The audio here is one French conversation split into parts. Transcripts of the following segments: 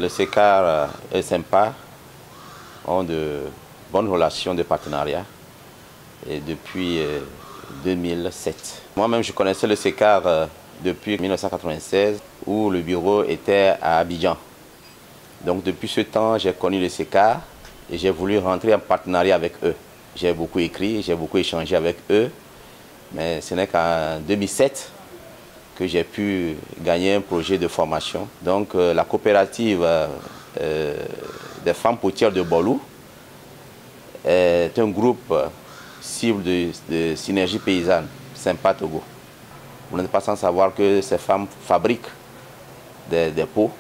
Le SECAR et SEMPA ont de bonnes relations de partenariat et depuis 2007. Moi-même, je connaissais le SECAR depuis 1996 où le bureau était à Abidjan. Donc depuis ce temps, j'ai connu le SECAR et j'ai voulu rentrer en partenariat avec eux. J'ai beaucoup écrit, j'ai beaucoup échangé avec eux, mais ce n'est qu'en 2007 que j'ai pu gagner un projet de formation. Donc la coopérative des femmes potières de Bolou est un groupe cible de synergie paysanne, SEMPA Togo. Vous n'êtes pas sans savoir que ces femmes fabriquent des pots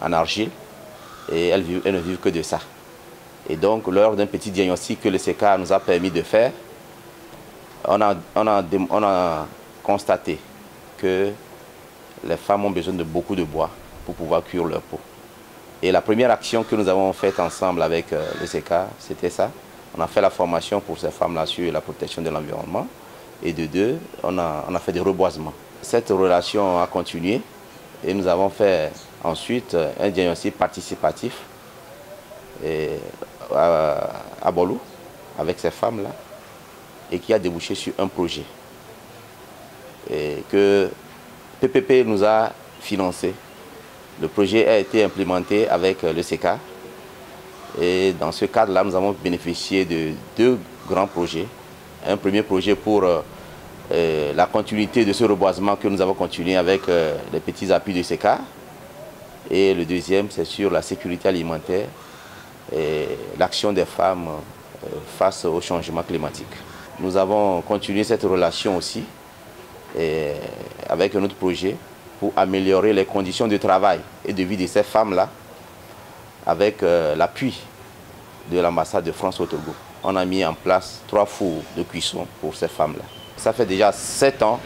en argile et elles ne vivent que de ça. Et donc, lors d'un petit diagnostic que le SECAR nous a permis de faire, on a constaté que les femmes ont besoin de beaucoup de bois pour pouvoir cuire leur peau. Et la première action que nous avons faite ensemble avec le SECAR, c'était ça. On a fait la formation pour ces femmes-là sur la protection de l'environnement. Et de deux, on a fait des reboisements. Cette relation a continué et nous avons fait ensuite un diagnostic participatif à Bolou avec ces femmes-là et qui a débouché sur un projet et que PPP nous a financé. Le projet a été implémenté avec le SECAR et dans ce cadre-là, nous avons bénéficié de deux grands projets. Un premier projet pour la continuité de ce reboisement que nous avons continué avec les petits appuis du SECAR. Et le deuxième, c'est sur la sécurité alimentaire et l'action des femmes face au changement climatique. Nous avons continué cette relation aussi avec un autre projet pour améliorer les conditions de travail et de vie de ces femmes-là avec l'appui de l'ambassade de France au Togo. On a mis en place 3 fours de cuisson pour ces femmes-là. Ça fait déjà 7 ans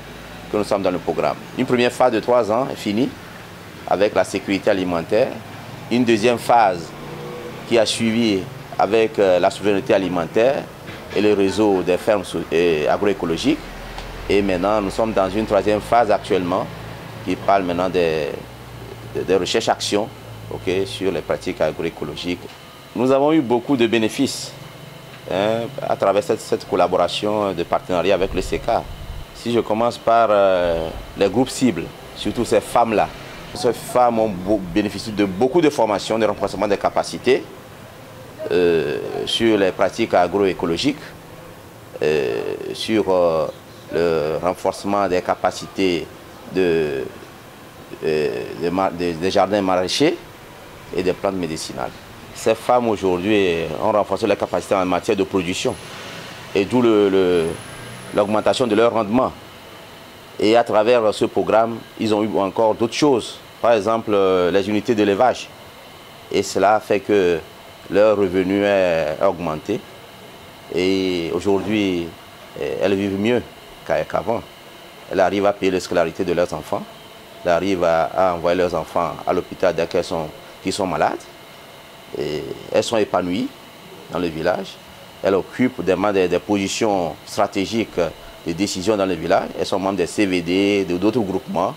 que nous sommes dans le programme. Une première phase de 3 ans est finie avec la sécurité alimentaire. Une deuxième phase qui a suivi avec la souveraineté alimentaire et le réseau des fermes agroécologiques. Et maintenant, nous sommes dans une troisième phase actuellement qui parle maintenant des recherches-actions sur les pratiques agroécologiques. Nous avons eu beaucoup de bénéfices à travers cette collaboration de partenariat avec le SECAR. Si je commence par les groupes cibles, surtout ces femmes-là, ces femmes ont bénéficié de beaucoup de formations, de renforcement des capacités sur les pratiques agroécologiques, sur le renforcement des capacités des jardins maraîchers et des plantes médicinales. Ces femmes aujourd'hui ont renforcé leurs capacités en matière de production et d'où l'augmentation de leur rendement. Et à travers ce programme, ils ont eu encore d'autres choses, par exemple les unités d'élevage. Et cela fait que leur revenu est augmenté et aujourd'hui, elles vivent mieux qu'avant. Elles arrivent à payer la scolarité de leurs enfants, elles arrivent à envoyer leurs enfants à l'hôpital dès qu'ils sont malades. Et elles sont épanouies dans le village. Elles occupent des positions stratégiques de décision dans le village. Elles sont membres des CVD, d'autres groupements.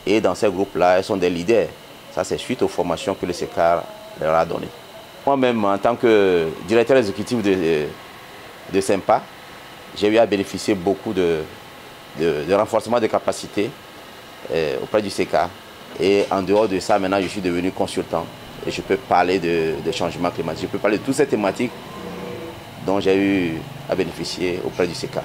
Et dans ces groupes-là, elles sont des leaders. Ça, c'est suite aux formations que le SECAR leur a données. Moi-même, en tant que directeur exécutif de SEMPA, j'ai eu à bénéficier beaucoup de renforcement des capacités auprès du SECAR. Et en dehors de ça, maintenant, je suis devenu consultant. Et je peux parler de changement climatique. Je peux parler de toutes ces thématiques dont j'ai eu à bénéficier auprès du SECAR.